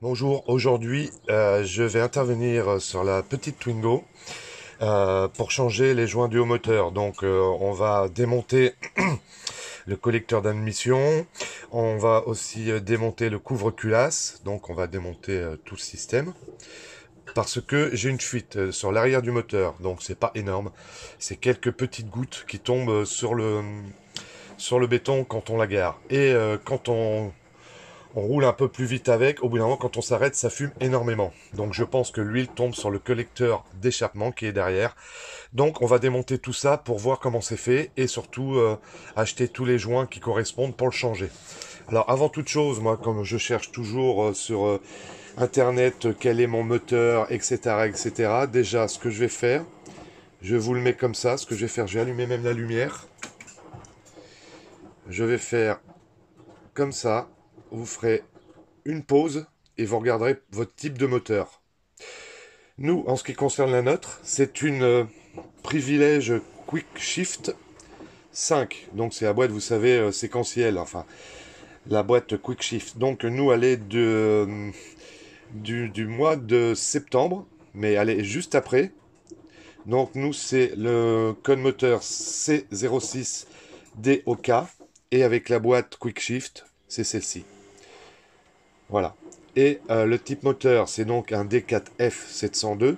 Bonjour, aujourd'hui je vais intervenir sur la petite Twingo pour changer les joints du haut moteur. Donc on va démonter le collecteur d'admission, on va aussi démonter le couvre-culasse, donc on va démonter tout le système. Parce que j'ai une fuite sur l'arrière du moteur, donc c'est pas énorme, c'est quelques petites gouttes qui tombent sur le béton quand on la gare. Et quand on roule un peu plus vite avec, au bout d'un moment quand on s'arrête ça fume énormément. Donc je pense que l'huile tombe sur le collecteur d'échappement qui est derrière. Donc on va démonter tout ça pour voir comment c'est fait et surtout acheter tous les joints qui correspondent pour le changer. Alors avant toute chose, moi comme je cherche toujours sur internet quel est mon moteur, etc. etc. Déjà ce que je vais faire, je vous le mets comme ça, ce que je vais faire, je vais allumer même la lumière. Je vais faire comme ça, vous ferez une pause et vous regarderez votre type de moteur. Nous, en ce qui concerne la nôtre, c'est une Privilège Quick Shift 5. Donc c'est la boîte, vous savez, séquentielle, enfin, la boîte Quick Shift. Donc nous, elle est du mois de septembre, mais elle est juste après. Donc nous, c'est le code moteur C06DOK, et avec la boîte Quick Shift, c'est celle-ci. Voilà. Et le type moteur, c'est donc un D4F702.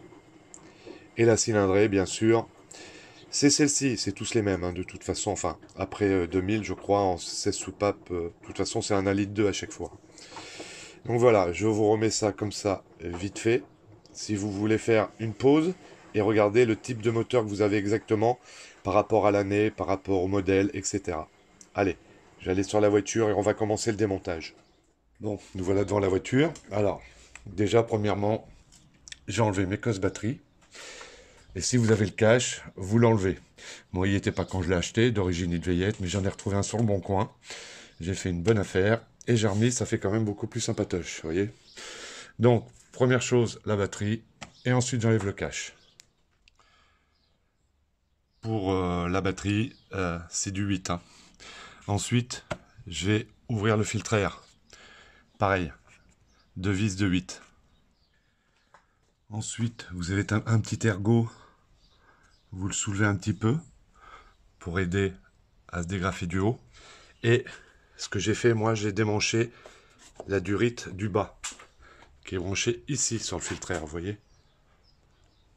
Et la cylindrée, bien sûr, c'est celle-ci. C'est tous les mêmes, hein, de toute façon. Enfin, après 2000, je crois, en 16 soupapes. De toute façon, c'est un 1,2 litre à chaque fois. Donc voilà, je vous remets ça comme ça, vite fait. Si vous voulez faire une pause et regarder le type de moteur que vous avez exactement par rapport à l'année, par rapport au modèle, etc. Allez, j'allais sur la voiture et on va commencer le démontage. Bon, nous voilà devant la voiture. Alors, déjà, premièrement, j'ai enlevé mes cosses batterie. Et si vous avez le cash, vous l'enlevez. Moi, il n'y était pas quand je l'ai acheté, d'origine il devait y être, mais j'en ai retrouvé un sur le bon coin. J'ai fait une bonne affaire. Et j'ai remis, ça fait quand même beaucoup plus sympatoche, vous voyez. Donc, première chose, la batterie. Et ensuite, j'enlève le cash. Pour la batterie, c'est du 8, hein. Ensuite, je vais ouvrir le filtre à air. Pareil, deux vis de 8. Ensuite, vous avez un petit ergot. Vous le soulevez un petit peu pour aider à se dégrafer du haut. Et ce que j'ai fait, moi, j'ai démanché la durite du bas, qui est branchée ici sur le filtre à air, vous voyez.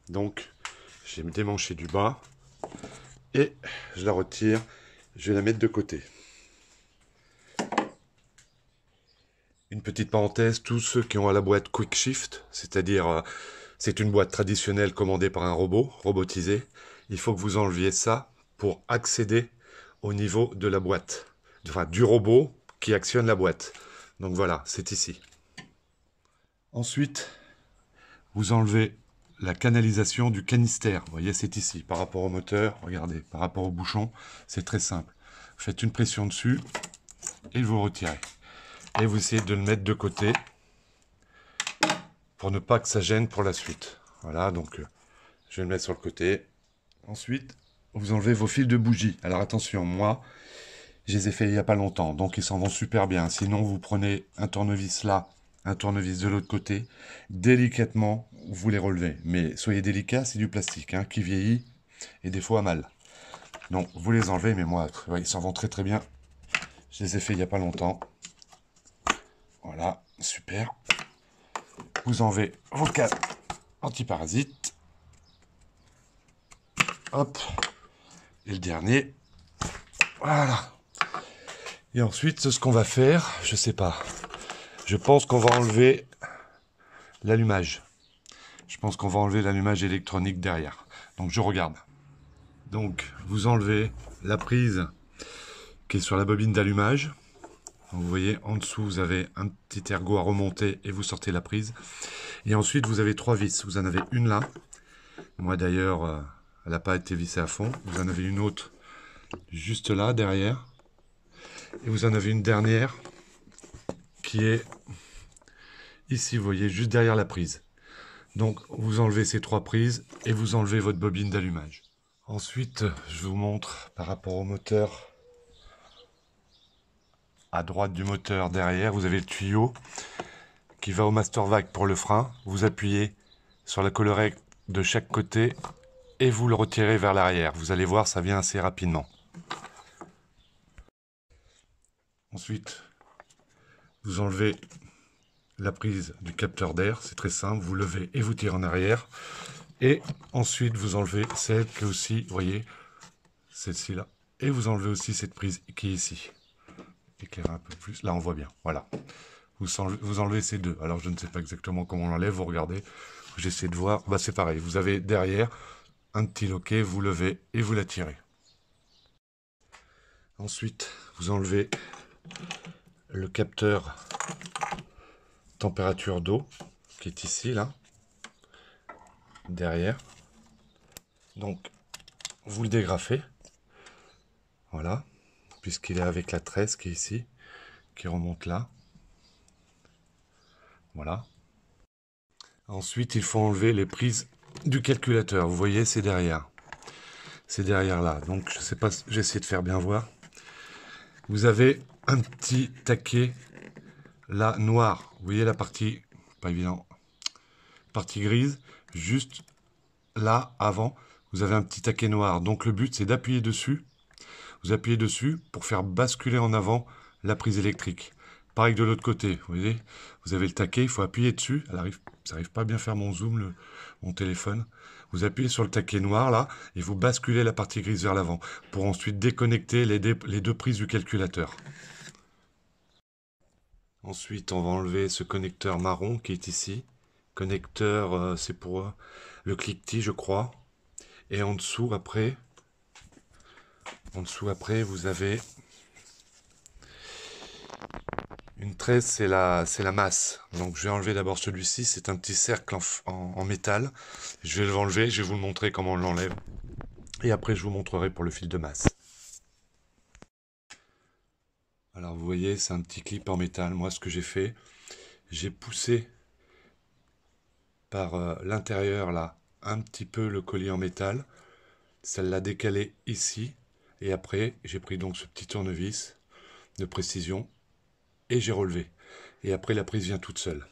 Donc, j'ai démanché du bas et je la retire. Je vais la mettre de côté. Une petite parenthèse, tous ceux qui ont la boîte Quick Shift, c'est-à-dire c'est une boîte traditionnelle commandée par un robot, robotisé, il faut que vous enleviez ça pour accéder au niveau de la boîte, enfin du robot qui actionne la boîte. Donc voilà, c'est ici. Ensuite, vous enlevez la canalisation du canister. Vous voyez, c'est ici. Par rapport au moteur, regardez, par rapport au bouchon, c'est très simple. Vous faites une pression dessus et vous retirez. Et vous essayez de le mettre de côté pour ne pas que ça gêne pour la suite. Voilà, donc je vais le mettre sur le côté. Ensuite, vous enlevez vos fils de bougie. Alors attention, moi, je les ai fait il n'y a pas longtemps, donc ils s'en vont super bien. Sinon, vous prenez un tournevis là, un tournevis de l'autre côté. Délicatement, vous les relevez. Mais soyez délicat, c'est du plastique, hein, qui vieillit et des fois mal. Donc, vous les enlevez, mais moi, ouais, ils s'en vont très très bien. Je les ai fait il n'y a pas longtemps. Voilà, super. Vous enlevez vos câbles antiparasites. Hop. Et le dernier. Voilà. Et ensuite, ce qu'on va faire, je sais pas. Je pense qu'on va enlever l'allumage. Je pense qu'on va enlever l'allumage électronique derrière. Donc je regarde. Donc vous enlevez la prise qui est sur la bobine d'allumage. Vous voyez en dessous vous avez un petit ergot à remonter et vous sortez la prise. Et ensuite vous avez trois vis. Vous en avez une là. Moi d'ailleurs elle n'a pas été vissée à fond. Vous en avez une autre juste là derrière. Et vous en avez une dernière qui est ici, vous voyez, juste derrière la prise. Donc vous enlevez ces trois prises et vous enlevez votre bobine d'allumage. Ensuite, je vous montre par rapport au moteur. À droite du moteur, derrière, vous avez le tuyau qui va au master vac pour le frein. Vous appuyez sur la collerette de chaque côté et vous le retirez vers l'arrière. Vous allez voir, ça vient assez rapidement. Ensuite, vous enlevez la prise du capteur d'air, c'est très simple, vous levez et vous tirez en arrière. Et ensuite, vous enlevez celle qui est aussi, vous voyez, celle-ci là. Et vous enlevez aussi cette prise qui est ici. Éclairer un peu plus, là on voit bien, voilà. Vous enlevez ces deux. Alors je ne sais pas exactement comment on l'enlève, vous regardez. J'essaie de voir, bah c'est pareil, vous avez derrière un petit loquet, vous levez et vous la tirez. Ensuite, vous enlevez le capteur température d'eau qui est ici, là, derrière. Donc, vous le dégrafez, voilà, puisqu'il est avec la tresse qui est ici, qui remonte là. Voilà. Ensuite, il faut enlever les prises du calculateur. Vous voyez, c'est derrière. C'est derrière là. Donc, je sais pas, j'essaie de faire bien voir. Vous avez un petit taquet là noir. Vous voyez la partie, pas évident, partie grise, juste là avant, vous avez un petit taquet noir. Donc le but c'est d'appuyer dessus. Vous appuyez dessus pour faire basculer en avant la prise électrique. Pareil de l'autre côté, vous voyez, vous avez le taquet, il faut appuyer dessus. Ça n'arrive pas à bien faire mon zoom, mon téléphone. Vous appuyez sur le taquet noir là et vous basculez la partie grise vers l'avant pour ensuite déconnecter les deux prises du calculateur. Ensuite, on va enlever ce connecteur marron qui est ici. Connecteur, c'est pour le cliquetis, je crois. Et en dessous, après, vous avez une tresse, c'est la masse. Donc, je vais enlever d'abord celui-ci. C'est un petit cercle en métal. Je vais l'enlever, je vais vous le montrer comment on l'enlève. Et après, je vous montrerai pour le fil de masse. Alors, vous voyez, c'est un petit clip en métal. Moi, ce que j'ai fait, j'ai poussé par l'intérieur là un petit peu le collier en métal, ça l'a décalé ici et après j'ai pris donc ce petit tournevis de précision et j'ai relevé et après la prise vient toute seule.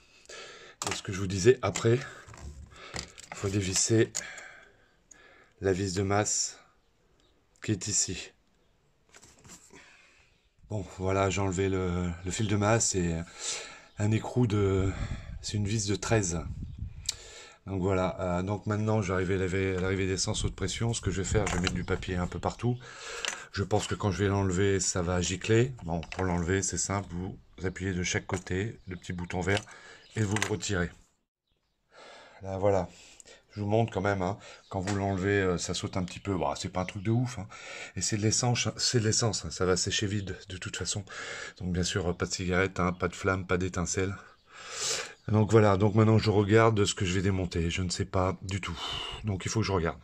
Et ce que je vous disais, après il faut dévisser la vis de masse qui est ici. Bon voilà, j'ai enlevé le fil de masse et un écrou de, c'est une vis de 13. Donc voilà, donc maintenant j'arrive à l'arrivée des sens haute pression. Ce que je vais faire, je vais mettre du papier un peu partout. Je pense que quand je vais l'enlever, ça va gicler. Bon, pour l'enlever, c'est simple, vous appuyez de chaque côté, le petit bouton vert, et vous le retirez. Là voilà, je vous montre quand même, hein, quand vous l'enlevez, ça saute un petit peu. Bon, c'est pas un truc de ouf, hein. Et c'est de l'essence, hein, ça va sécher vide de toute façon. Donc bien sûr, pas de cigarette, hein, pas de flamme, pas d'étincelle. Donc voilà, donc maintenant je regarde ce que je vais démonter, je ne sais pas du tout. Donc il faut que je regarde.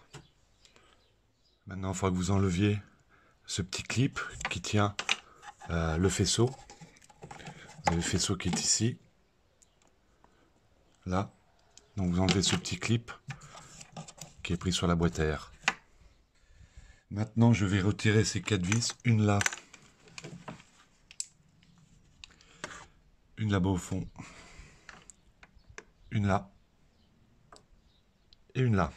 Maintenant il faudra que vous enleviez ce petit clip qui tient le faisceau. Vous avez le faisceau qui est ici. Là. Donc vous enlevez ce petit clip qui est pris sur la boîte à air. Maintenant je vais retirer ces 4 vis, une là. Une là-bas au fond. Une là. Et une là.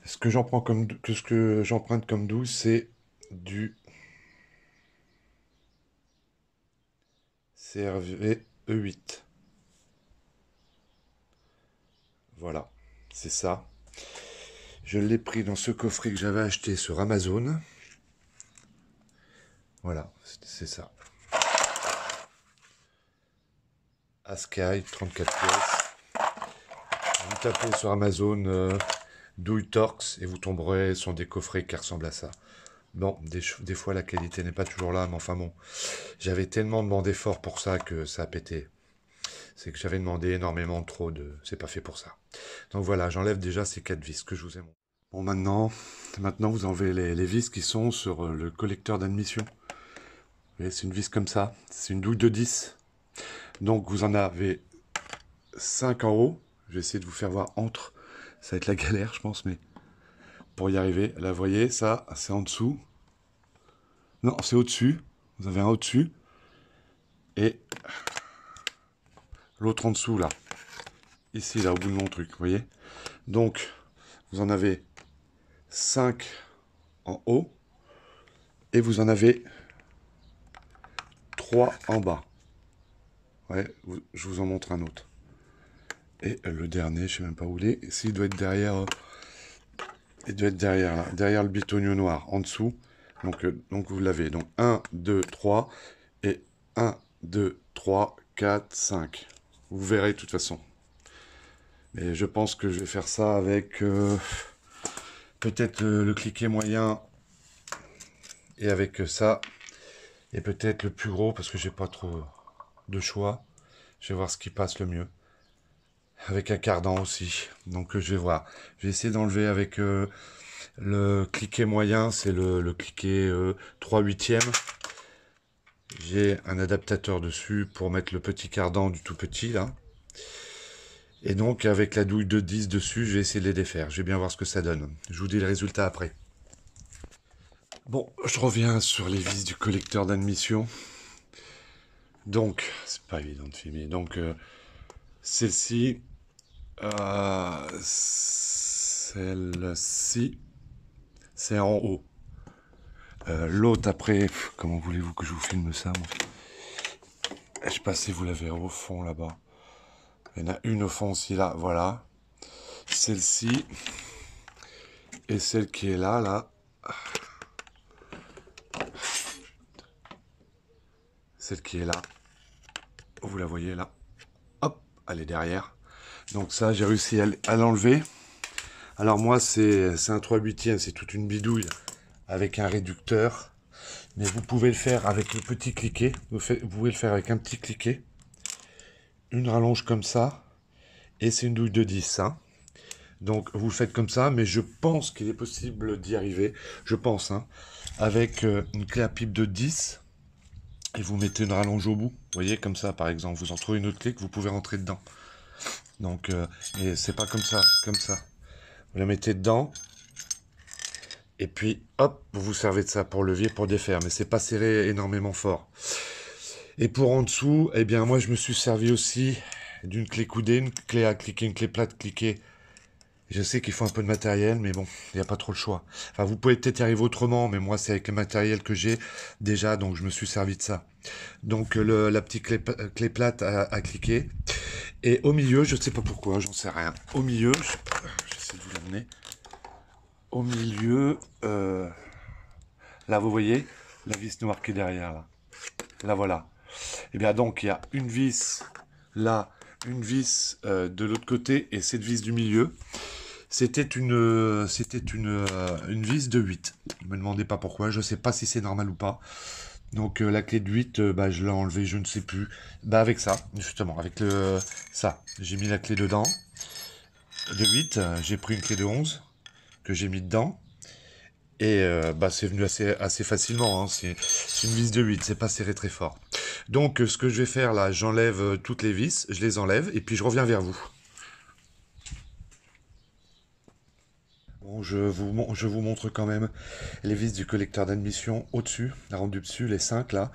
Ce que j'emprunte comme 12, c'est du CRV E8. Voilà, c'est ça. Je l'ai pris dans ce coffret que j'avais acheté sur Amazon. Voilà, c'est ça. Askai, 34 pièces. Vous tapez sur Amazon douille Torx et vous tomberez sur des coffrets qui ressemblent à ça. Bon, des fois la qualité n'est pas toujours là, mais enfin bon. J'avais tellement demandé fort pour ça que ça a pété. C'est que j'avais demandé énormément trop de... C'est pas fait pour ça. Donc voilà, j'enlève déjà ces 4 vis que je vous ai montré. Bon, maintenant vous enlevez les vis qui sont sur le collecteur d'admission. Vous voyez, c'est une vis comme ça. C'est une douille de 10. Donc vous en avez 5 en haut. Je vais essayer de vous faire voir entre. Ça va être la galère, je pense, mais pour y arriver. Là, vous voyez, ça, c'est en dessous. Non, c'est au-dessus. Vous avez un au-dessus. Et l'autre en dessous, là. Ici, là, au bout de mon truc, vous voyez? Donc, vous en avez 5 en haut. Et vous en avez 3 en bas. Ouais, je vous en montre un autre. Et le dernier, je sais même pas où il est. Ici, il doit être derrière. Il doit être derrière, là. Derrière le bitonio noir, en dessous. Donc vous l'avez. Donc 1, 2, 3. Et 1, 2, 3, 4, 5. Vous verrez de toute façon. Mais je pense que je vais faire ça avec peut-être le cliquet moyen. Et avec ça. Et peut-être le plus gros, parce que j'ai pas trop de choix. Je vais voir ce qui passe le mieux. Avec un cardan aussi. Donc je vais voir. Je vais essayer d'enlever avec le cliquet moyen. C'est le cliquet 3/8e. J'ai un adaptateur dessus pour mettre le petit cardan du tout petit là. Et donc avec la douille de 10 dessus, je vais essayer de les défaire. Je vais bien voir ce que ça donne. Je vous dis le résultat après. Bon, je reviens sur les vis du collecteur d'admission. Donc, c'est pas évident de filmer. Donc, celle-ci, celle-ci, c'est en haut. L'autre après, comment voulez-vous que je vous filme ça, moi? Je sais pas si vous la verrez au fond là-bas. Il y en a une au fond aussi là, voilà. Celle-ci et celle qui est là, là. Celle qui est là. Vous la voyez là. Hop, elle est derrière. Donc ça, j'ai réussi à l'enlever. Alors moi, c'est un 3/8e, c'est toute une bidouille avec un réducteur. Mais vous pouvez le faire avec le petit cliquet. Vous pouvez le faire avec un petit cliquet. Une rallonge comme ça. Et c'est une douille de 10. Hein. Donc vous le faites comme ça. Mais je pense qu'il est possible d'y arriver. Je pense. Hein, avec une clé à pipe de 10. Et vous mettez une rallonge au bout. Vous voyez, comme ça, par exemple. Vous en trouvez une autre clé que vous pouvez rentrer dedans. Donc, et c'est pas comme ça. Comme ça. Vous la mettez dedans. Et puis, hop, vous vous servez de ça pour levier, pour défaire. Mais c'est pas serré énormément fort. Et pour en dessous, eh bien, moi, je me suis servi aussi d'une clé coudée, une clé à cliquer, une clé plate cliquer. Je sais qu'il faut un peu de matériel, mais bon, il n'y a pas trop le choix. Enfin, vous pouvez peut-être y arriver autrement, mais moi, c'est avec le matériel que j'ai déjà, donc je me suis servi de ça. Donc, la petite clé plate à cliquer. Et au milieu, je ne sais pas pourquoi, j'en sais rien. Au milieu, j'essaie de vous l'amener. Au milieu, là, vous voyez, la vis noire qui est derrière, là. Là, voilà. Et bien, donc, il y a une vis là, une vis de l'autre côté, et cette vis du milieu. C'était une vis de 8. Ne me demandez pas pourquoi, je ne sais pas si c'est normal ou pas. Donc la clé de 8, bah, je l'ai enlevée, je ne sais plus. Bah, avec ça, justement, avec ça. J'ai mis la clé dedans. De 8, j'ai pris une clé de 11 que j'ai mis dedans. Et bah, c'est venu assez facilement. Hein. C'est une vis de 8, c'est pas serré très fort. Donc ce que je vais faire là, j'enlève toutes les vis, je les enlève et puis je reviens vers vous. Bon, je vous montre quand même les vis du collecteur d'admission au-dessus, la ronde du dessus, les 5 là.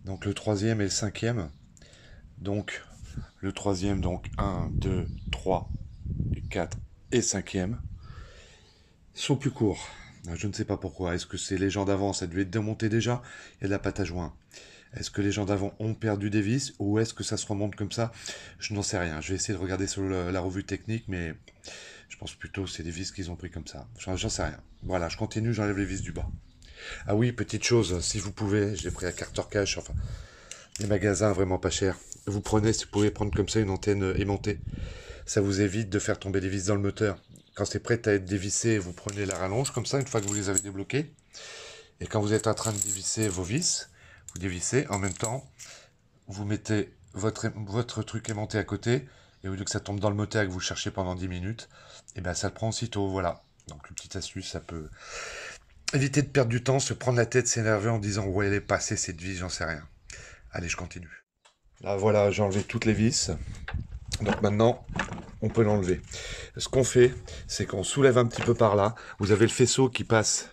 Donc le troisième et le cinquième. Donc le troisième, donc 1, 2, 3, 4 et cinquième sont plus courts. Je ne sais pas pourquoi. Est-ce que c'est les gens d'avant, ça a dû être démonté déjà? Il y a de la pâte à joint. Est-ce que les gens d'avant ont perdu des vis ou est-ce que ça se remonte comme ça? Je n'en sais rien. Je vais essayer de regarder sur la revue technique, mais je pense plutôt que c'est des vis qu'ils ont pris comme ça. J'en sais rien. Voilà, je continue, j'enlève les vis du bas. Ah oui, petite chose, si vous pouvez, j'ai pris à Carter Cash, enfin, les magasins vraiment pas chers. Vous prenez, si vous pouvez prendre comme ça une antenne aimantée. Ça vous évite de faire tomber les vis dans le moteur. Quand c'est prêt à être dévissé, vous prenez la rallonge comme ça, une fois que vous les avez débloqués. Et quand vous êtes en train de dévisser vos vis, vous dévissez, en même temps, vous mettez votre truc aimanté à côté, et au lieu que ça tombe dans le moteur et que vous le cherchez pendant 10 minutes, et bien ça le prend aussitôt, voilà. Donc une petite astuce, ça peut éviter de perdre du temps, se prendre la tête, s'énerver en disant ouais elle est passée cette vis, j'en sais rien. Allez, je continue. Là voilà, j'ai enlevé toutes les vis. Donc maintenant, on peut l'enlever. Ce qu'on fait, c'est qu'on soulève un petit peu par là. Vous avez le faisceau qui passe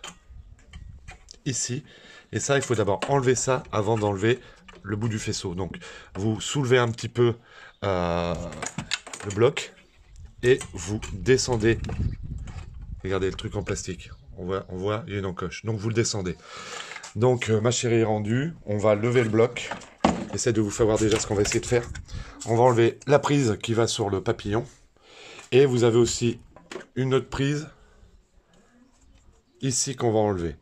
ici. Et ça, il faut d'abord enlever ça avant d'enlever le bout du faisceau. Donc, vous soulevez un petit peu le bloc et vous descendez. Regardez le truc en plastique. On voit, il y a une encoche. Donc vous le descendez. Donc ma chérie est rendue. On va lever le bloc. J'essaie de vous faire voir déjà ce qu'on va essayer de faire. On va enlever la prise qui va sur le papillon. Et vous avez aussi une autre prise ici qu'on va enlever.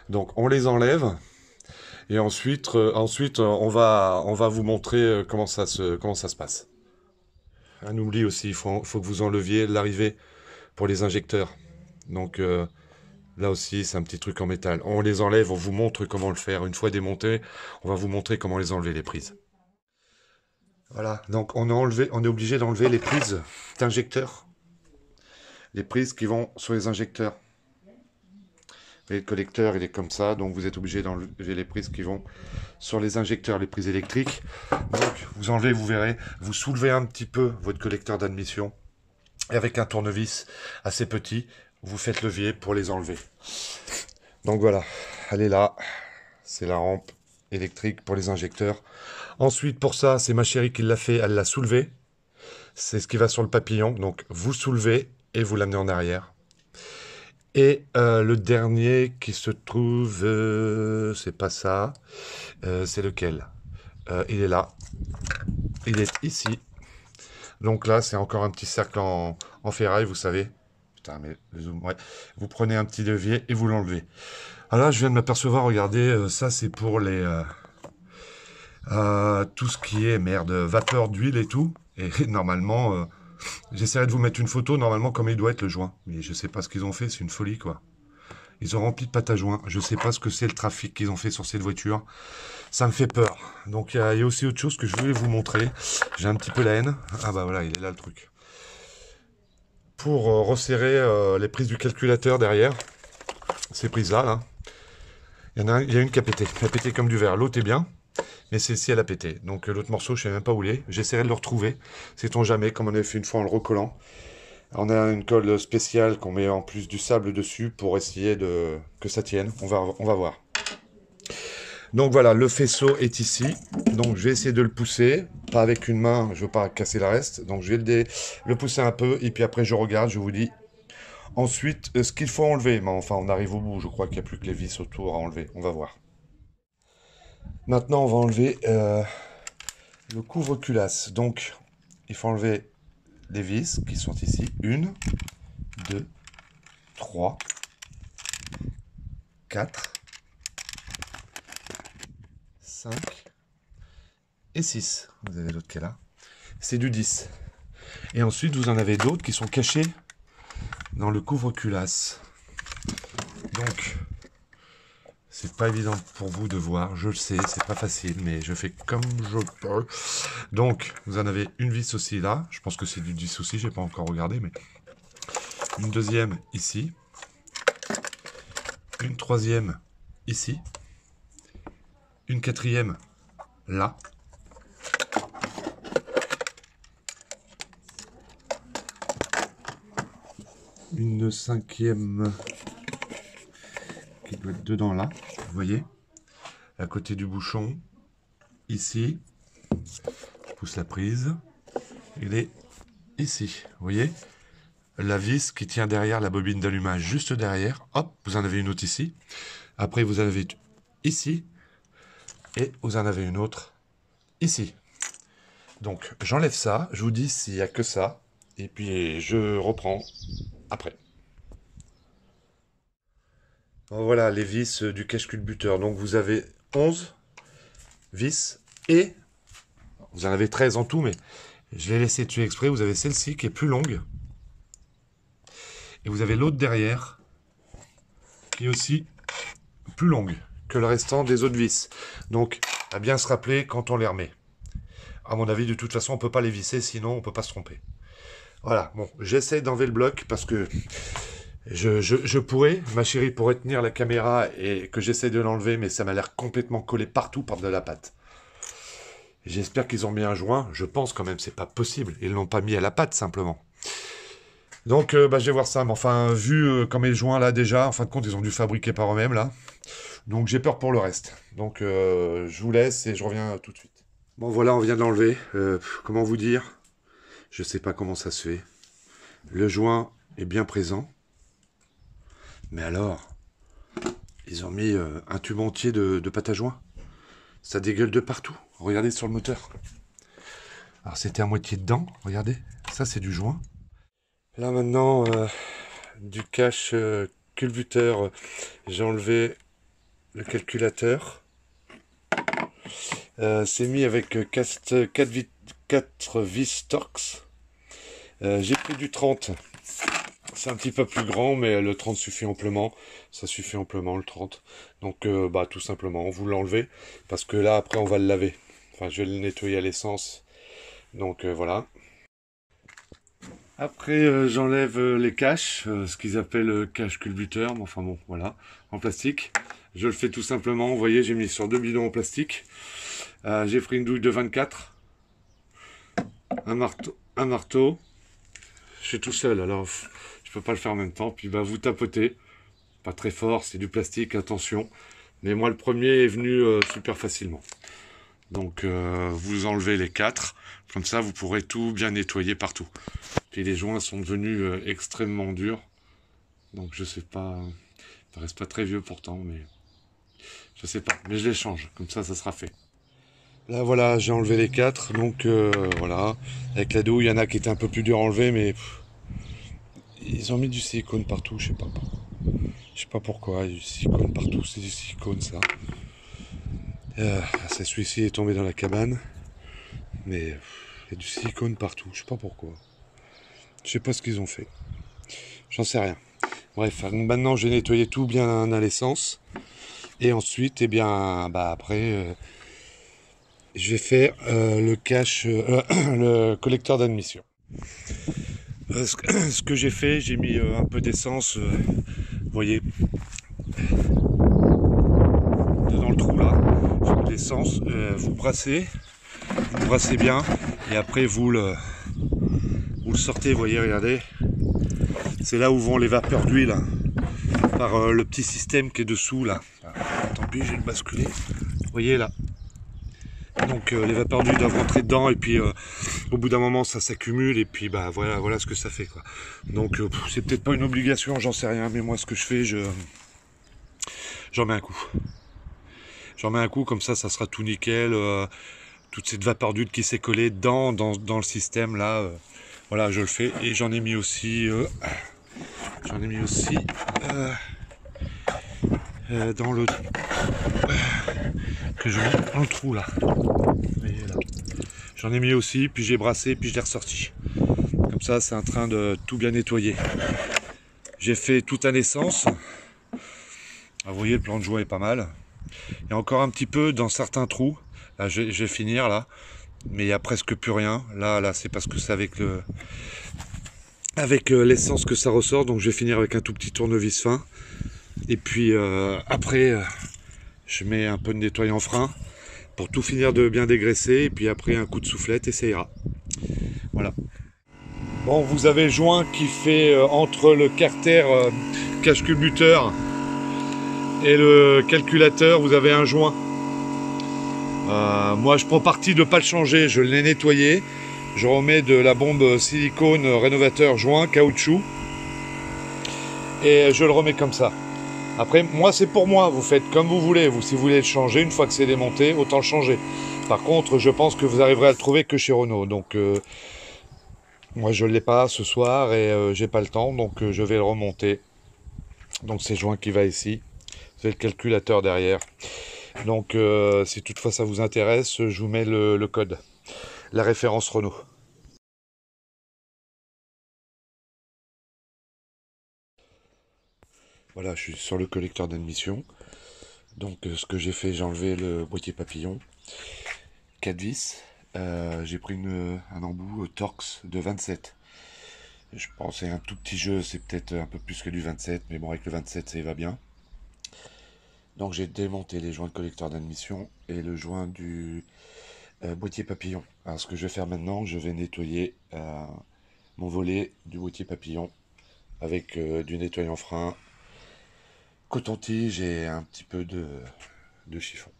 Donc on les enlève. Et ensuite on va vous montrer comment ça se passe. Un oubli aussi, il faut que vous enleviez l'arrivée pour les injecteurs. Donc là aussi, c'est un petit truc en métal. On les enlève, on vous montre comment le faire. Une fois démonté, on va vous montrer comment les enlever, les prises. Voilà, donc on est obligé d'enlever les prises d'injecteurs. Les prises qui vont sur les injecteurs. Et le collecteur, il est comme ça, donc vous êtes obligé d'enlever les prises qui vont sur les injecteurs, les prises électriques. Donc vous enlevez, vous verrez, vous soulevez un petit peu votre collecteur d'admission. Et avec un tournevis assez petit, vous faites levier pour les enlever. Donc voilà, elle est là. C'est la rampe électrique pour les injecteurs. Ensuite, pour ça, c'est ma chérie qui l'a fait. Elle l'a soulevé. C'est ce qui va sur le papillon. Donc, vous soulevez et vous l'amenez en arrière. Et le dernier qui se trouve, c'est pas ça. C'est lequel? Il est là. Il est ici. Donc là, c'est encore un petit cercle en ferraille, vous savez. Putain, mais le zoom, ouais. Vous prenez un petit levier et vous l'enlevez. Alors là, je viens de m'apercevoir, regardez, ça c'est pour les tout ce qui est, vapeur d'huile et tout. Et normalement, j'essaierai de vous mettre une photo, normalement, comme il doit être le joint. Mais je sais pas ce qu'ils ont fait, c'est une folie, quoi. Ils ont rempli de pâte à joint. Je sais pas ce que c'est le trafic qu'ils ont fait sur cette voiture. Ça me fait peur. Donc il y a aussi autre chose que je voulais vous montrer. J'ai un petit peu la haine. Ah bah voilà, il est là le truc. Pour resserrer les prises du calculateur derrière, ces prises-là, là, il y a une qui a pété. Elle a pété comme du verre. L'autre est bien, mais celle-ci, elle a pété. Donc l'autre morceau, je sais même pas où il est. J'essaierai de le retrouver. Sait-on jamais, comme on avait fait une fois en le recollant. On a une colle spéciale qu'on met en plus du sable dessus pour essayer que ça tienne. On va voir. Donc voilà, le faisceau est ici. Donc je vais essayer de le pousser. Pas avec une main, je veux pas casser le reste. Donc je vais le pousser un peu. Et puis après je regarde, je vous dis. Ensuite, ce qu'il faut enlever. Mais enfin, on arrive au bout. Je crois qu'il n'y a plus que les vis autour à enlever. On va voir. Maintenant, on va enlever le couvre-culasse. Donc, il faut enlever les vis qui sont ici. 1, 2, 3, 4, 5 et 6. Vous avez l'autre qui est là. C'est du 10. Et ensuite, vous en avez d'autres qui sont cachés dans le couvre-culasse. Donc, c'est pas évident pour vous de voir, je le sais, c'est pas facile, mais je fais comme je peux. Donc, vous en avez une vis aussi là. Je pense que c'est du 10 aussi, j'ai pas encore regardé, mais une deuxième ici. Une troisième ici. Une quatrième là. Une cinquième qui doit être dedans là, vous voyez, à côté du bouchon, ici, je pousse la prise, il est ici, vous voyez, la vis qui tient derrière la bobine d'allumage, juste derrière, hop, vous en avez une autre ici, après vous en avez ici, et vous en avez une autre ici. Donc j'enlève ça, je vous dis s'il n'y a que ça, et puis je reprends après. Voilà les vis du cache-culbuteur. Donc vous avez 11 vis et vous en avez 13 en tout, mais je l'ai laissé dessus exprès. Vous avez celle-ci qui est plus longue. Et vous avez l'autre derrière qui est aussi plus longue que le restant des autres vis. Donc à bien se rappeler quand on les remet. À mon avis, de toute façon, on ne peut pas les visser, sinon on ne peut pas se tromper. Voilà, bon, j'essaie d'enlever le bloc parce que je pourrais, ma chérie pourrait tenir la caméra et que j'essaie de l'enlever, mais ça m'a l'air complètement collé partout par de la pâte. J'espère qu'ils ont mis un joint, je pense quand même, c'est pas possible. Ils l'ont pas mis à la pâte, simplement. Donc, je vais voir ça, mais enfin, vu comme les joints là déjà, en fin de compte, ils ont dû fabriquer par eux-mêmes là. Donc, j'ai peur pour le reste. Donc, je vous laisse et je reviens tout de suite. Bon voilà, on vient de l'enlever. Comment vous dire? Je sais pas comment ça se fait. Le joint est bien présent. Mais alors, ils ont mis un tube entier de pâte à joint. Ça dégueule de partout. Regardez sur le moteur. Alors c'était à moitié dedans, regardez. Ça c'est du joint. Là maintenant, du cache culbuteur, j'ai enlevé le calculateur. C'est mis avec 4 vis Torx. J'ai pris du 30. C'est un petit peu plus grand, mais le 30 suffit amplement. Ça suffit amplement, le 30. Donc, bah, tout simplement, vous l'enlevez. Parce que là, après, on va le laver. Enfin, je vais le nettoyer à l'essence. Donc, voilà. Après, j'enlève les caches, ce qu'ils appellent cache culbuteur. Mais enfin bon, voilà, en plastique. Je le fais tout simplement. Vous voyez, j'ai mis sur 2 bidons en plastique. J'ai pris une douille de 24. Un marteau. Je suis tout seul, alors je peux pas le faire en même temps. Puis bah, vous tapotez. Pas très fort, c'est du plastique, attention. Mais moi, le premier est venu super facilement. Donc, vous enlevez les 4. Comme ça, vous pourrez tout bien nettoyer partout. Puis les joints sont devenus extrêmement durs. Donc, je sais pas. Ça reste pas très vieux pourtant, mais je sais pas. Mais je les change. Comme ça sera fait. Là, voilà, j'ai enlevé les 4. Donc, voilà. Avec la douille, il y en a qui étaient un peu plus durs à enlever, mais ils ont mis du silicone partout, je sais pas. Je sais pas pourquoi, il y a du silicone partout, c'est du silicone ça. C'est celui-ci est tombé dans la cabane. Mais il y a du silicone partout, je sais pas pourquoi. Je sais pas ce qu'ils ont fait. J'en sais rien. Bref, maintenant j'ai nettoyé tout bien à l'essence. Et ensuite, eh bien, bah après, je vais faire le cache, le collecteur d'admission. Ce que j'ai fait, j'ai mis un peu d'essence, vous voyez, dans le trou là. J'ai mis de l'essence, vous brassez bien, et après vous le sortez, vous voyez, regardez. C'est là où vont les vapeurs d'huile, par le petit système qui est dessous là. Tant pis, je vais le basculer. Vous voyez là. Donc les vapeurs d'huile doivent rentrer dedans et puis au bout d'un moment ça s'accumule et puis bah voilà ce que ça fait quoi. Donc c'est peut-être pas une obligation, j'en sais rien, mais moi ce que je fais, j'en mets un coup. J'en mets un coup comme ça sera tout nickel. Toute cette vapeur d'huile qui s'est collée dans le système là. Voilà, je le fais et j'en ai mis aussi dans le que je mets dans le trou là. Là. J'en ai mis aussi, puis j'ai brassé, puis je l'ai ressorti. Comme ça, c'est en train de tout bien nettoyer. J'ai fait tout à l'essence. Vous voyez, le plan de joie est pas mal. Il y a encore un petit peu dans certains trous. Là, je vais finir là. Mais il n'y a presque plus rien. Là, c'est parce que c'est avec l'essence que ça ressort. Donc je vais finir avec un tout petit tournevis fin. Et puis après, je mets un peu de nettoyant frein pour tout finir de bien dégraisser. Et puis après, un coup de soufflette et ça ira. Voilà. Bon, vous avez le joint qui fait entre le carter cache culbuteur et le calculateur, vous avez un joint. Moi, je prends parti de ne pas le changer. Je l'ai nettoyé. Je remets de la bombe silicone rénovateur joint, caoutchouc. Et je le remets comme ça. Après, moi, c'est pour moi. Vous faites comme vous voulez. Vous, si vous voulez le changer, une fois que c'est démonté, autant le changer. Par contre, je pense que vous arriverez à le trouver que chez Renault. Donc, moi, je ne l'ai pas ce soir et j'ai pas le temps. Donc, je vais le remonter. Donc, c'est le joint qui va ici. Vous avez le calculateur derrière. Donc, si toutefois ça vous intéresse, je vous mets le code, la référence Renault. Voilà, je suis sur le collecteur d'admission. Donc, ce que j'ai fait, j'ai enlevé le boîtier papillon, 4 vis. J'ai pris un embout Torx de 27. Je pensais un tout petit jeu, c'est peut-être un peu plus que du 27, mais bon, avec le 27, ça y va bien. Donc, j'ai démonté les joints de collecteur d'admission et le joint du boîtier papillon. Alors, ce que je vais faire maintenant, je vais nettoyer mon volet du boîtier papillon avec du nettoyant frein, coton-tige et un petit peu de chiffon.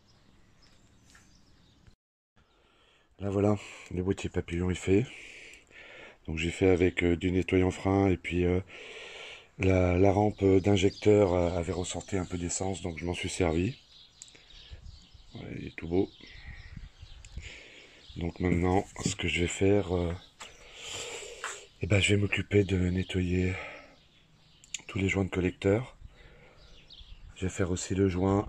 Là voilà, le boîtier papillon est fait. Donc j'ai fait avec du nettoyant frein et puis la rampe d'injecteur avait ressorti un peu d'essence, donc je m'en suis servi. Ouais, il est tout beau. Donc maintenant, ce que je vais faire, eh ben, je vais m'occuper de nettoyer tous les joints de collecteur. Je vais faire aussi le joint,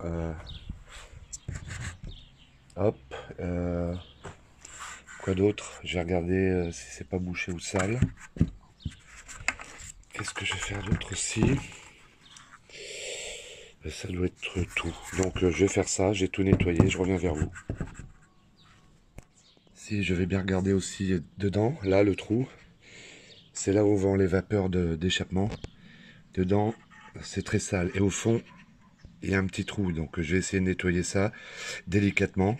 hop, euh, quoi d'autre? Je vais regarder si c'est pas bouché ou sale. Qu'est-ce que je vais faire d'autre aussi? Ça doit être tout. Donc je vais faire ça, j'ai tout nettoyé, je reviens vers vous. Si je vais bien regarder aussi dedans, là le trou, c'est là où vont les vapeurs d'échappement. Dedans, c'est très sale. Et au fond, il y a un petit trou. Donc je vais essayer de nettoyer ça délicatement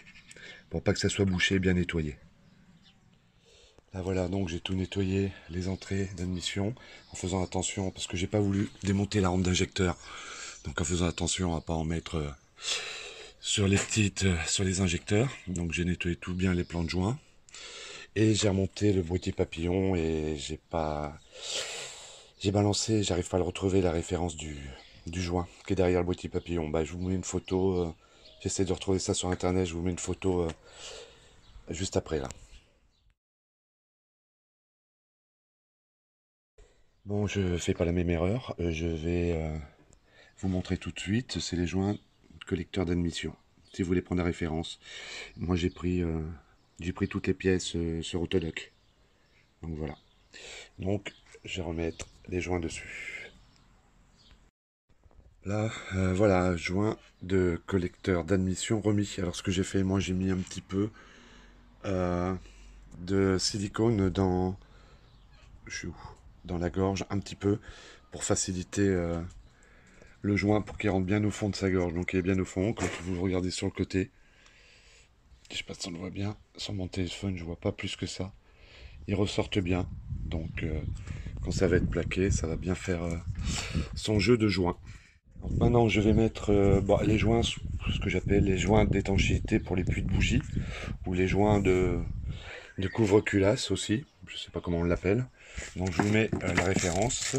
pour pas que ça soit bouché, bien nettoyé. Là voilà, donc j'ai tout nettoyé, les entrées d'admission, en faisant attention, parce que j'ai pas voulu démonter la rampe d'injecteur. Donc en faisant attention à pas en mettre sur les sur les injecteurs. Donc j'ai nettoyé tout bien les plans de joint. Et j'ai remonté le boîtier papillon et j'ai balancé, j'arrive pas à le retrouver, la référence du joint qui est derrière le boîtier papillon. Bah, je vous mets une photo, j'essaie de retrouver ça sur internet, je vous mets une photo juste après là. Bon, je fais pas la même erreur, je vais vous montrer tout de suite, c'est les joints collecteurs d'admission. Si vous voulez prendre la référence, moi j'ai pris toutes les pièces sur Autodoc. Donc voilà. Donc je vais remettre les joints dessus. Là, voilà, joint de collecteur d'admission remis. Alors ce que j'ai fait, moi j'ai mis un petit peu euh, de silicone je suis où dans la gorge, un petit peu, pour faciliter le joint, pour qu'il rentre bien au fond de sa gorge. Donc il est bien au fond, quand vous regardez sur le côté, je sais pas si on le voit bien, sur mon téléphone je vois pas plus que ça. Ils ressortent bien, donc quand ça va être plaqué, ça va bien faire son jeu de joint. Donc maintenant, je vais mettre les joints, ce que j'appelle les joints d'étanchéité pour les puits de bougie, ou les joints de couvre-culasse aussi, je sais pas comment on l'appelle. Donc je vous mets la référence.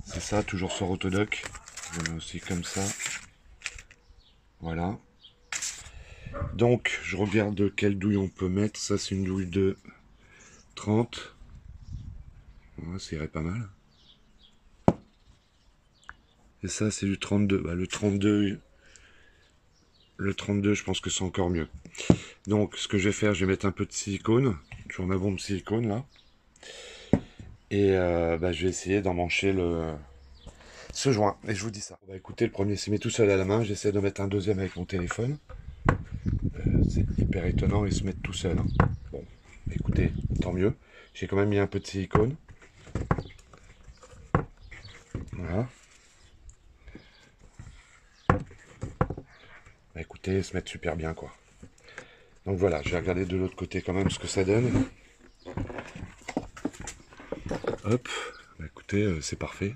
C'est ça, toujours sur Autodoc. Je le mets aussi comme ça. Voilà. Donc je regarde quelle douille on peut mettre. Ça c'est une douille de 30. Ouais, ça irait pas mal. Et ça c'est du 32. Bah, le 32, je pense que c'est encore mieux. Donc ce que je vais faire, je vais mettre un peu de silicone, toujours ma bombe silicone là, et je vais essayer d'emmancher ce joint, et je vous dis ça. Bah, écoutez, le premier s'y met tout seul à la main, j'essaie de mettre un deuxième avec mon téléphone. C'est hyper étonnant, il se met tout seul. Hein. Bon, écoutez, tant mieux. J'ai quand même mis un peu de silicone. Voilà. Bah, écoutez, ils se mettent super bien quoi. Donc voilà, je vais regarder de l'autre côté quand même ce que ça donne. Hop, bah, écoutez, c'est parfait.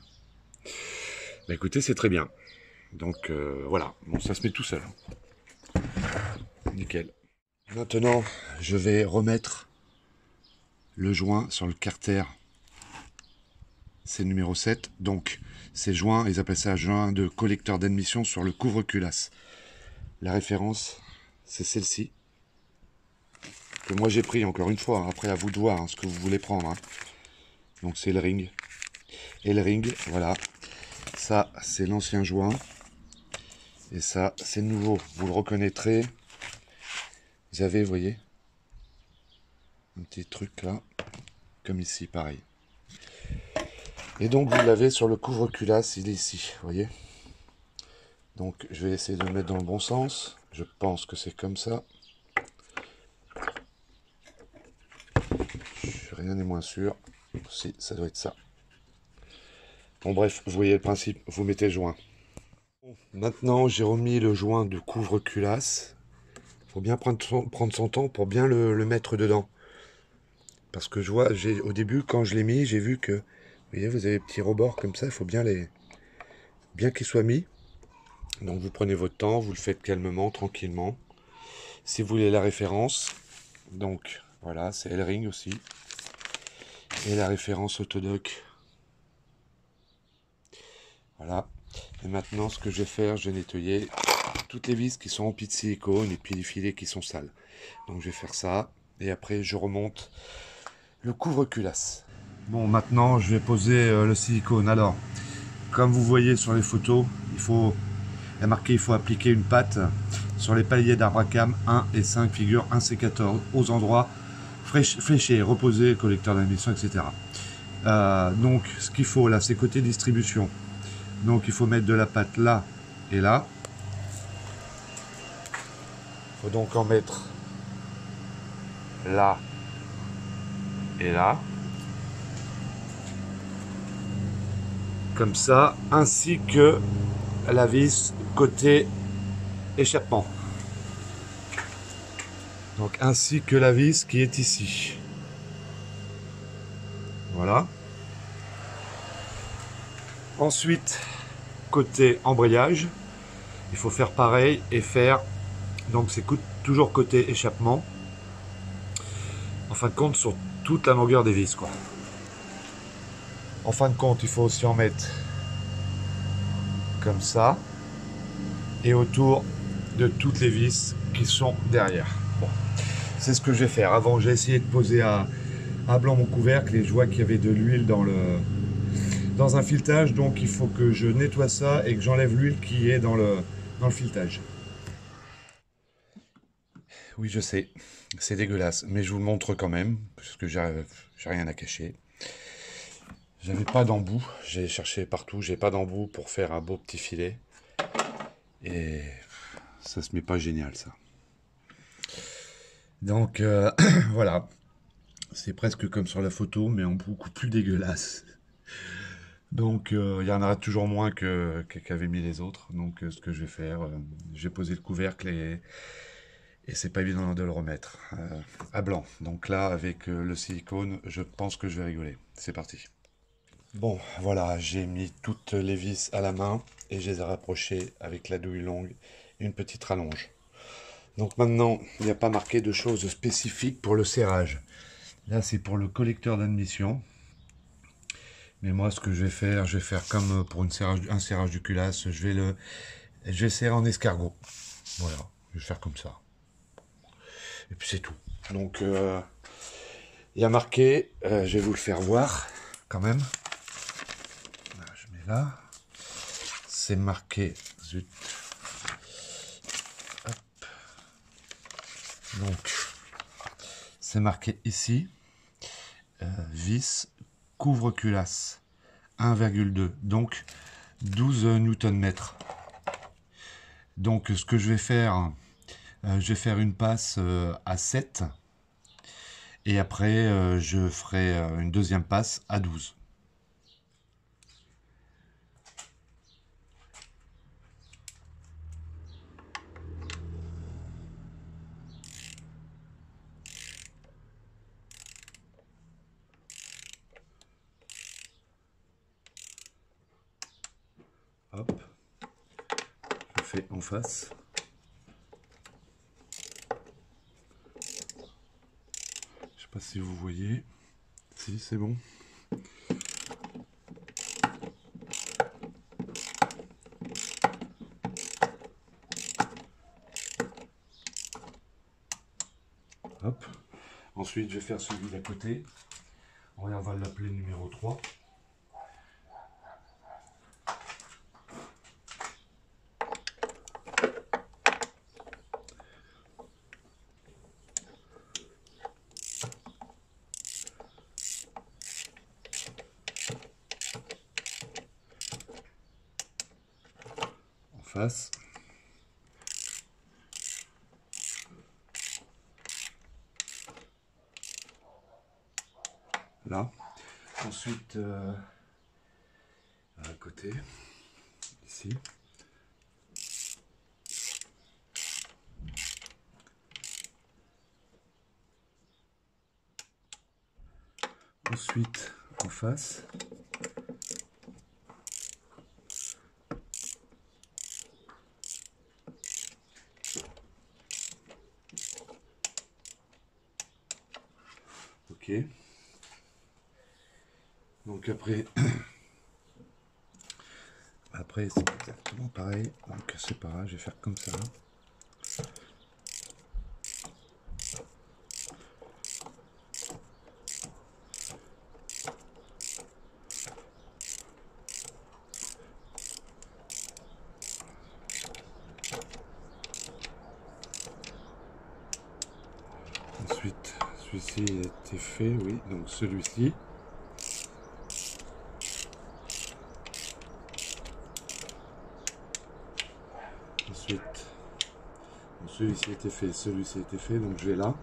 Bah, écoutez, c'est très bien. Donc voilà, bon ça se met tout seul. Nickel. Maintenant, je vais remettre le joint sur le carter. C'est le numéro 7. Donc ces joints, ils appellent ça joint de collecteur d'admission sur le couvre-culasse. La référence, c'est celle-ci. Que moi j'ai pris encore une fois. Après à vous de voir ce que vous voulez prendre. Hein. Donc c'est le ring. Et le ring, voilà. Ça, c'est l'ancien joint. Et ça, c'est le nouveau. Vous le reconnaîtrez. Vous avez, vous voyez, un petit truc là. Comme ici, pareil. Et donc, vous l'avez sur le couvre-culasse, il est ici, vous voyez. Donc, je vais essayer de le mettre dans le bon sens. Je pense que c'est comme ça. Rien n'est moins sûr. Si, ça doit être ça. Bon, bref, vous voyez le principe. Vous mettez le joint. Bon, maintenant, j'ai remis le joint de couvre-culasse. Il faut bien prendre son temps pour bien le mettre dedans. Parce que je vois, au début, quand je l'ai mis, j'ai vu que, vous voyez, vous avez des petits rebords comme ça. Il faut bien qu'ils soient mis. Donc, vous prenez votre temps, vous le faites calmement, tranquillement. si vous voulez la référence. Donc voilà, c'est L-Ring aussi. Et la référence Autodoc. Voilà. Et maintenant, ce que je vais faire, je vais nettoyer toutes les vis qui sont remplies de silicone et puis les filets qui sont sales. Donc je vais faire ça. Et après, je remonte le couvre-culasse. Bon, maintenant, je vais poser le silicone. Alors, comme vous voyez sur les photos, il y a marqué il faut appliquer une pâte sur les paliers d'arbre à cam 1 et 5 figure 1 C14 aux endroits fléchés, reposés, collecteurs d'admission, etc. Donc, ce qu'il faut là, c'est côté distribution. Donc, il faut mettre de la pâte là et là. Il faut donc en mettre là et là. Comme ça, ainsi que la vis côté échappement. Donc ainsi que la vis qui est ici. Voilà. Ensuite, côté embrayage, il faut faire pareil et faire, donc c'est toujours côté échappement, en fin de compte sur toute la longueur des vis, quoi. En fin de compte, il faut aussi en mettre comme ça et autour de toutes les vis qui sont derrière. Bon, c'est ce que je vais faire. Avant, j'ai essayé de poser à blanc mon couvercle et je vois qu'il y avait de l'huile dans un filetage, donc il faut que je nettoie ça et que j'enlève l'huile qui est dans le filetage. Oui, je sais, c'est dégueulasse, mais je vous le montre quand même, parce que j'ai rien à cacher. J'avais pas d'embout, j'ai cherché partout, j'ai pas d'embout pour faire un beau petit filet. Et ça se met pas génial, ça. Donc voilà, c'est presque comme sur la photo, mais en beaucoup plus dégueulasse. Donc il y en aura toujours moins qu'avaient mis les autres. Donc ce que je vais faire, je vais poser le couvercle et c'est pas évident de le remettre à blanc. Donc là, avec le silicone, je pense que je vais rigoler. C'est parti. Bon, voilà, j'ai mis toutes les vis à la main et je les ai rapprochées avec la douille longue et une petite rallonge. Donc maintenant, il n'y a pas marqué de choses spécifiques pour le serrage. Là, c'est pour le collecteur d'admission. Mais moi, ce que je vais faire comme pour un serrage du culasse, je vais serrer en escargot. Voilà, je vais faire comme ça. Et puis c'est tout. Donc, il y a marqué, je vais vous le faire voir quand même. Là, je mets là. C'est marqué, zut. Hop. Donc, c'est marqué ici, vis couvre-culasse 1,2, donc 12 Nm. Donc, ce que je vais faire une passe à 7 et après je ferai une deuxième passe à 12. Hop, je fais en face. Je sais pas si vous voyez. Si, c'est bon. Hop. Ensuite, je vais faire celui d'à côté. On va l'appeler numéro 3. En face. Là. Ensuite, à côté, ici. Ensuite, en face. compliqué. Donc après c'est exactement pareil. Donc c'est pas grave, je vais faire comme ça. Ensuite, celui-ci a été fait, oui, donc celui-ci. Ensuite, celui-ci a été fait, celui-ci a été fait, donc je vais là.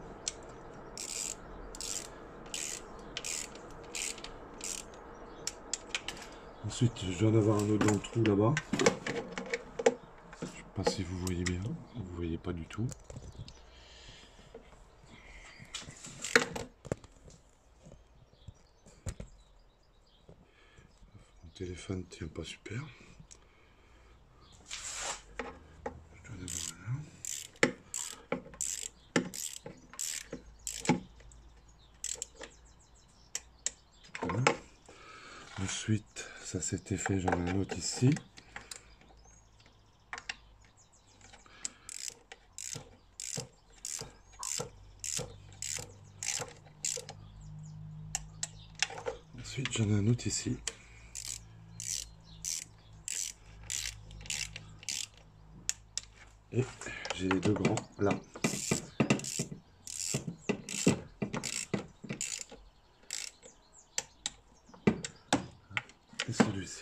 Ensuite, je dois en avoir un autre dans le trou là-bas. Je ne sais pas si vous voyez bien, vous voyez pas du tout. Mon téléphone tient pas super. Je dois en avoir là. Voilà. Ensuite, ça s'était fait, j'en ai un autre ici. Ensuite, j'en ai un autre ici. Et j'ai les deux grands là. Et celui-ci.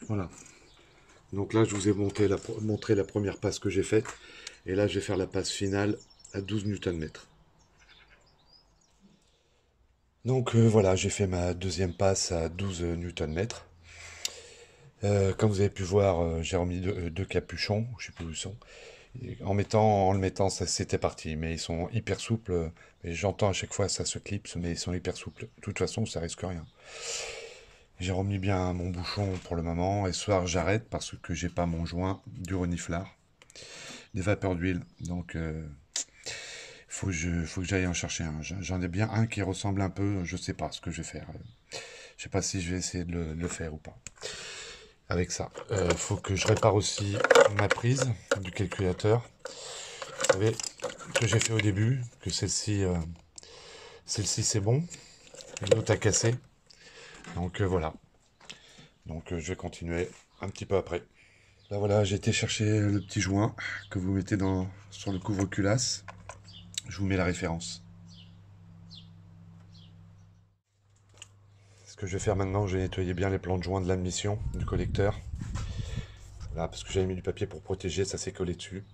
Voilà. Donc là, je vous ai montré la première passe que j'ai faite. Et là, je vais faire la passe finale à 12 Nm. Donc voilà, j'ai fait ma deuxième passe à 12 Nm. Comme vous avez pu voir, j'ai remis deux capuchons, je sais plus où ils sont. Et en le mettant, ça c'était parti. Mais ils sont hyper souples. Et j'entends à chaque fois ça se clipse, mais ils sont hyper souples. De toute façon, ça risque rien. J'ai remis bien mon bouchon pour le moment. Et ce soir, j'arrête parce que j'ai pas mon joint du reniflard, des vapeurs d'huile. Donc, faut que j'aille en chercher un. J'en ai bien un qui ressemble un peu. Je sais pas ce que je vais faire. Je sais pas si je vais essayer de le faire ou pas. Avec ça, faut que je répare aussi ma prise du calculateur. Vous savez que j'ai fait au début, que celle-ci c'est bon, et l'autre a cassé. Donc voilà. Donc je vais continuer un petit peu après. Là voilà, j'ai été chercher le petit joint que vous mettez sur le couvre-culasse. Je vous mets la référence. Ce que je vais faire maintenant, je vais nettoyer bien les plans de joint de l'admission du collecteur. Là, parce que j'avais mis du papier pour protéger, ça s'est collé dessus.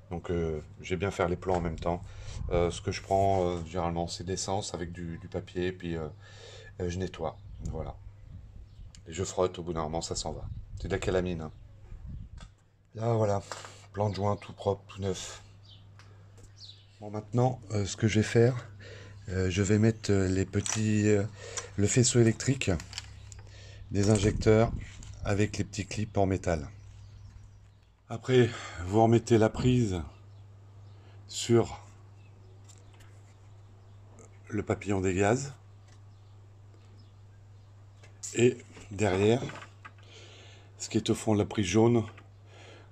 Donc je vais bien faire les plans en même temps. Ce que je prends généralement, c'est de l'essence avec du papier, puis je nettoie. Voilà. Et je frotte, au bout d'un moment, ça s'en va. C'est de la calamine. Hein. Là, voilà. Plan de joint tout propre, tout neuf. Bon, maintenant, ce que je vais faire, je vais mettre le faisceau électrique des injecteurs avec les petits clips en métal. Après, vous remettez la prise sur le papillon des gaz. Et derrière, ce qui est au fond de la prise jaune,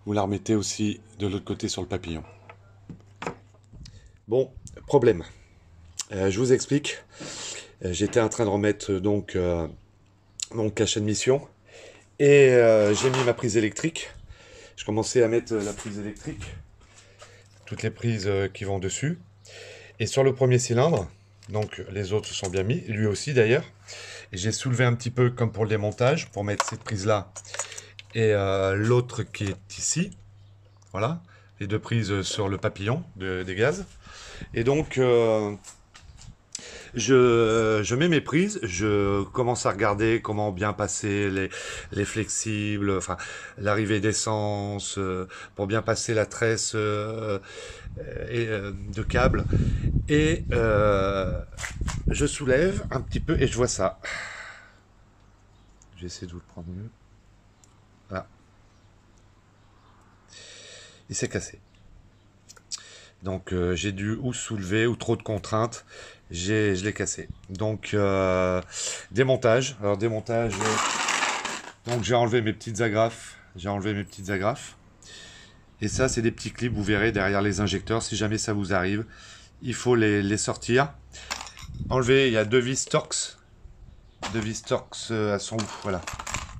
vous la remettez aussi de l'autre côté sur le papillon. Bon, problème. Je vous explique. J'étais en train de remettre donc mon cache admission. Et j'ai mis ma prise électrique. Je commençais à mettre la prise électrique. Toutes les prises qui vont dessus. Et sur le premier cylindre, donc les autres se sont bien mis, lui aussi d'ailleurs. Et j'ai soulevé un petit peu comme pour le démontage, pour mettre cette prise-là et l'autre qui est ici. Voilà, les deux prises sur le papillon des gaz. Et donc, je mets mes prises, je commence à regarder comment bien passer les flexibles, enfin l'arrivée d'essence, pour bien passer la tresse de câble. Et je soulève un petit peu et je vois ça. J'essaie de vous le prendre mieux. Voilà. Il s'est cassé. Donc j'ai dû ou soulever ou trop de contraintes. Je l'ai cassé. Donc démontage. Alors démontage. Donc j'ai enlevé mes petites agrafes. Et ça c'est des petits clips, vous verrez derrière les injecteurs. Si jamais ça vous arrive, il faut les sortir. Enlever, il y a deux vis Torx. Deux vis Torx, elles sont où? Voilà.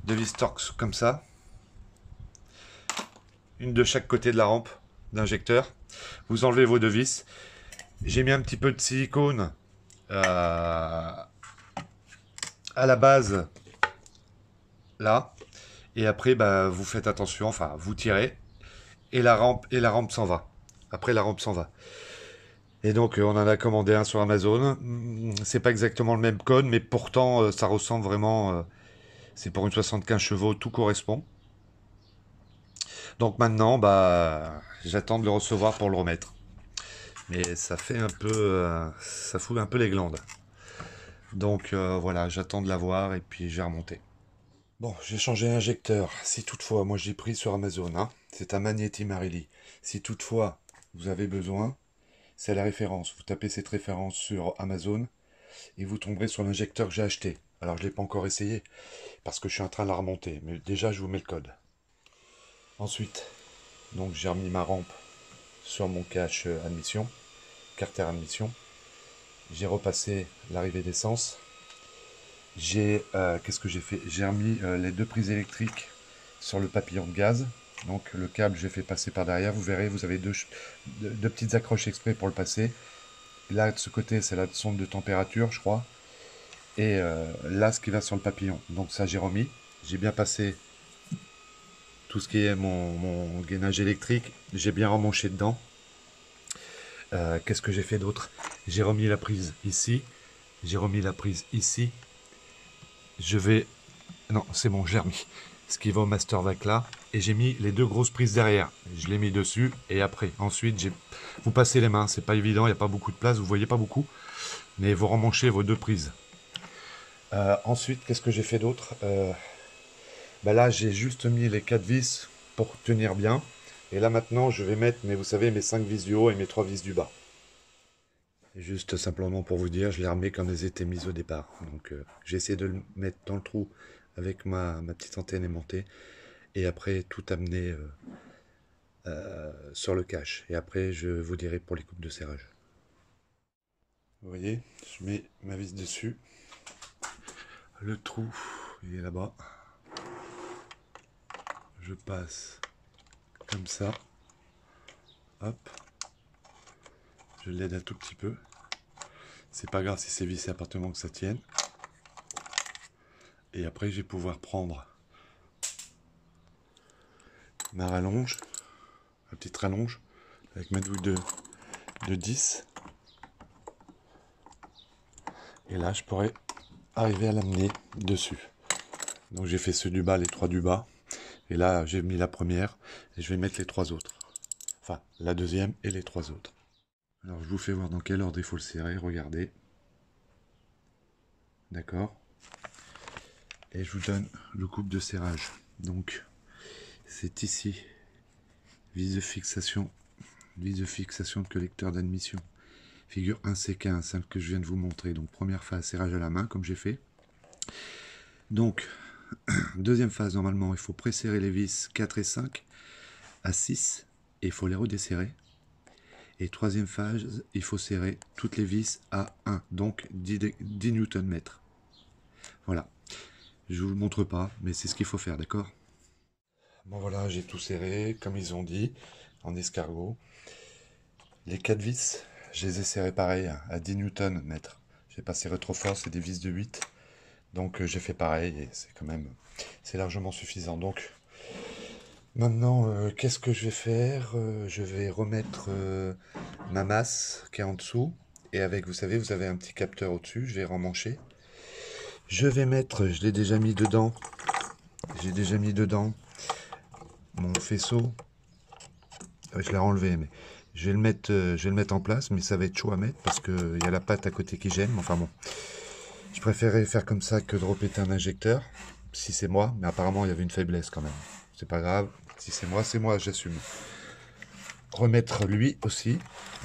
Deux vis Torx comme ça. Une de chaque côté de la rampe d'injecteur. Vous enlevez vos deux vis. J'ai mis un petit peu de silicone à la base, là. Et après, bah, vous faites attention, enfin, vous tirez. Et la rampe s'en va. Après, la rampe s'en va. Et donc, on en a commandé un sur Amazon. C'est pas exactement le même code, mais pourtant, ça ressemble vraiment. C'est pour une 75 chevaux, tout correspond. Donc maintenant, bah, j'attends de le recevoir pour le remettre. Mais ça fait un peu, ça fout un peu les glandes. Donc voilà, j'attends de l'avoir et puis j'ai remonté. Bon, j'ai changé l'injecteur. Si toutefois, moi j'ai pris sur Amazon, hein, c'est un Magneti Marelli. Si toutefois vous avez besoin, c'est la référence. Vous tapez cette référence sur Amazon et vous tomberez sur l'injecteur que j'ai acheté. Alors je ne l'ai pas encore essayé parce que je suis en train de la remonter. Mais déjà, je vous mets le code. Ensuite, donc j'ai remis ma rampe sur mon cache admission, carter admission. J'ai repassé l'arrivée d'essence. Qu'est-ce que j'ai fait? J'ai remis les deux prises électriques sur le papillon de gaz. Donc le câble, j'ai fait passer par derrière. Vous verrez, vous avez deux petites accroches exprès pour le passer. Là, de ce côté, c'est la sonde de température, je crois. Et là, ce qui va sur le papillon. Donc ça, j'ai remis. J'ai bien passé tout ce qui est mon gainage électrique. J'ai bien remanché dedans. Qu'est-ce que j'ai fait d'autre? J'ai remis la prise ici. J'ai remis la prise ici. Non, c'est bon, j'ai remis. Ce qui va au master vac là. Et j'ai mis les deux grosses prises derrière. Je l'ai mis dessus. Et après, ensuite, vous passez les mains. C'est pas évident, il n'y a pas beaucoup de place. Vous voyez pas beaucoup. Mais vous remmanchez vos deux prises. Ensuite, qu'est-ce que j'ai fait d'autre? Bah là, j'ai juste mis les 4 vis pour tenir bien. Et là, maintenant, je vais mettre, mais vous savez, mes 5 vis du haut et mes 3 vis du bas. Et juste simplement pour vous dire, je les remets comme elles étaient mises au départ. Donc, j'ai essayé de le mettre dans le trou avec ma petite antenne aimantée. Et après, tout amener sur le cache. Et après, je vous dirai pour les coupes de serrage. Vous voyez, je mets ma vis dessus. Le trou, il est là-bas. Je passe comme ça. Hop. Je l'aide un tout petit peu. C'est pas grave si c'est vissé à partir du moment que ça tienne. Et après, je vais pouvoir prendre ma rallonge, ma petite rallonge, avec ma douille de 10. Et là, je pourrais arriver à l'amener dessus. Donc j'ai fait ceux du bas, les 3 du bas. Et là, j'ai mis la première et je vais mettre les 3 autres. Enfin, la deuxième et les 3 autres. Alors, je vous fais voir dans quel ordre il faut le serrer. Regardez. D'accord. Et je vous donne le coupe de serrage. Donc, c'est ici. Vis de fixation de collecteur d'admission. Figure 1C15, celle que je viens de vous montrer. Donc, première phase, serrage à la main, comme j'ai fait. Donc, deuxième phase, normalement, il faut préserrer les vis 4 et 5 à 6 et il faut les redesserrer. Et troisième phase, il faut serrer toutes les vis à 1, donc 10 Nm. Voilà. Je vous le montre pas, mais c'est ce qu'il faut faire, d'accord? Bon voilà, j'ai tout serré, comme ils ont dit, en escargot. Les 4 vis, je les ai serrés pareil, à 10 Nm. J'ai pas serré trop fort, c'est des vis de 8. Donc j'ai fait pareil et c'est largement suffisant. Donc maintenant, qu'est-ce que je vais faire? Je vais remettre ma masse qui est en dessous. Et avec, vous savez, vous avez un petit capteur au-dessus. Je vais remmancher. Je vais mettre, je l'ai déjà mis dedans. J'ai déjà mis dedans mon faisceau. Je l'ai enlevé, mais je vais le mettre en place. Mais ça va être chaud à mettre parce qu'il y a la patte à côté qui gêne. Enfin bon. Je préférais faire comme ça que de repéter un injecteur. si c'est moi, mais apparemment il y avait une faiblesse quand même. C'est pas grave, si c'est moi, j'assume. Remettre lui aussi,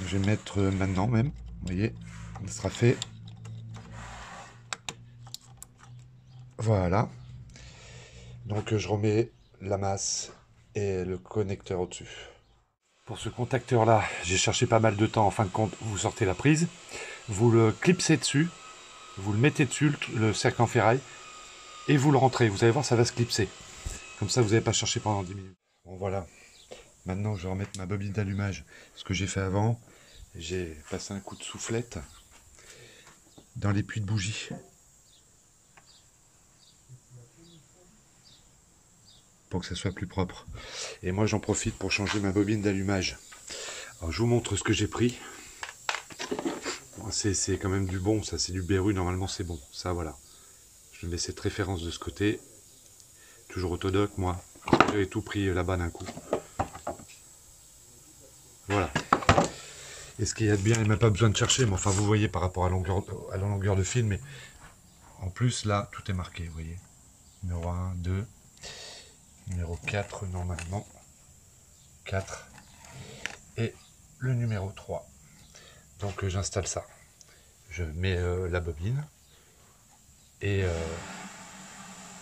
je vais mettre maintenant même, vous voyez, il sera fait. Voilà. Donc je remets la masse et le connecteur au-dessus. Pour ce contacteur là, j'ai cherché pas mal de temps. En fin de compte, vous sortez la prise, vous le clipsez dessus, vous le mettez dessus, le cercle en ferraille, et vous le rentrez. Vous allez voir, ça va se clipser. Comme ça, vous n'avez pas cherché pendant 10 minutes. Bon voilà, maintenant je vais remettre ma bobine d'allumage. Ce que j'ai fait avant, j'ai passé un coup de soufflette dans les puits de bougie. Pour que ça soit plus propre. Et moi j'en profite pour changer ma bobine d'allumage. Alors je vous montre ce que j'ai pris. Bon, c'est quand même du bon, ça c'est du Beru, normalement c'est bon. Ça voilà. Je mets cette référence de ce côté. Toujours autodoc moi. J'avais tout pris là-bas d'un coup. Voilà. Et ce qu'il y a de bien, il n'a pas besoin de chercher, mais enfin vous voyez par rapport à la longueur de fil, mais en plus là tout est marqué, vous voyez. Numéro 1, 2. Numéro 4 normalement, 4 et le numéro 3. Donc j'installe ça. Je mets la bobine et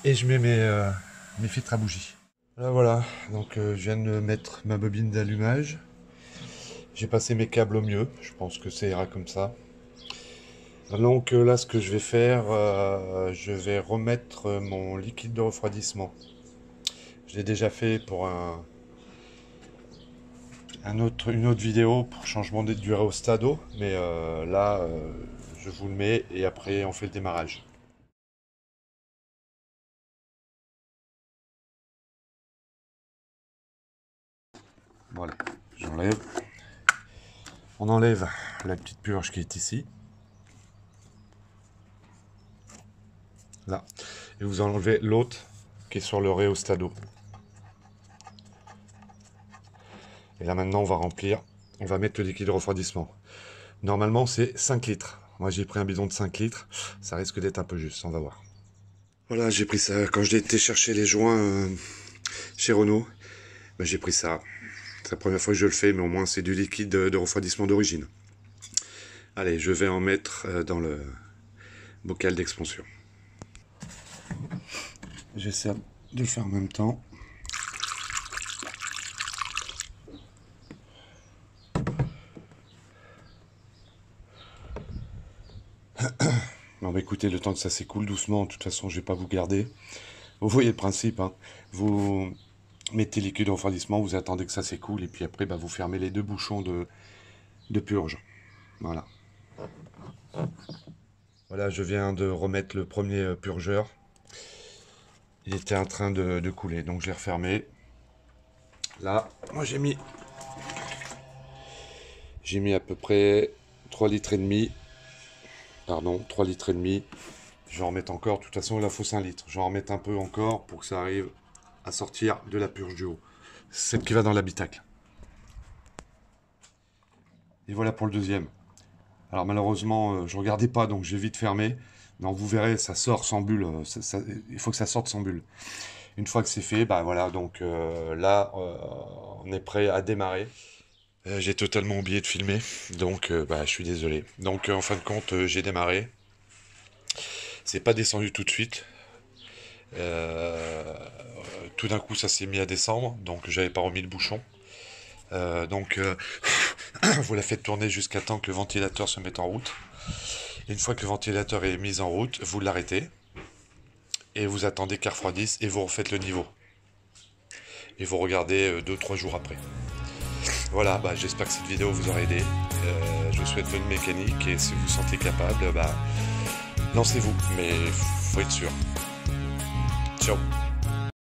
je mets mes filtres à bougie. Voilà, donc je viens de mettre ma bobine d'allumage. J'ai passé mes câbles au mieux, je pense que ça ira comme ça. Donc là ce que je vais faire, je vais remettre mon liquide de refroidissement. Je l'ai déjà fait pour une autre vidéo pour changement du rhéostat d'eau, mais là je vous le mets et après on fait le démarrage. Voilà, j'enlève. On enlève la petite purge qui est ici. Là. Et vous enlevez l'autre qui est sur le rhéostat d'eau. Et là maintenant on va remplir, on va mettre le liquide de refroidissement. Normalement c'est 5 litres. Moi j'ai pris un bidon de 5 litres, ça risque d'être un peu juste, on va voir. Voilà, j'ai pris ça quand j'ai été chercher les joints chez Renault. Ben, j'ai pris ça. C'est la première fois que je le fais, mais au moins c'est du liquide de refroidissement d'origine. Allez, je vais en mettre dans le bocal d'expansion. J'essaie de le faire en même temps. Bon bah écoutez, le temps que ça s'écoule doucement, de toute façon je vais pas vous garder. Vous voyez le principe, hein. Vous mettez le liquide de refroidissement, vous attendez que ça s'écoule, et puis après bah, vous fermez les deux bouchons de purge. Voilà. Voilà, je viens de remettre le premier purgeur. Il était en train de couler, donc je l'ai refermé. Là, moi j'ai mis à peu près 3 litres et demi. Pardon, 3 litres et demi. Je vais en remettre encore. De toute façon, il en faut 5 litres. Je vais en remettre un peu encore pour que ça arrive à sortir de la purge du haut. Celle qui va dans l'habitacle. Et voilà pour le deuxième. Alors malheureusement, je ne regardais pas, donc j'ai vite fermé. Donc vous verrez, ça sort sans bulle. Il faut que ça sorte sans bulle. Une fois que c'est fait, bah voilà, donc là, on est prêt à démarrer. J'ai totalement oublié de filmer, donc bah, je suis désolé. Donc en fin de compte, j'ai démarré. C'est pas descendu tout de suite. Tout d'un coup, ça s'est mis à descendre, donc j'avais pas remis le bouchon. Vous la faites tourner jusqu'à temps que le ventilateur se mette en route. Et une fois que le ventilateur est mis en route, vous l'arrêtez. Et vous attendez qu'il refroidisse et vous refaites le niveau. Et vous regardez 2-3 jours après. Voilà, bah, j'espère que cette vidéo vous aura aidé. Je vous souhaite bonne mécanique et si vous vous sentez capable, bah, lancez-vous. Mais faut être sûr. Ciao.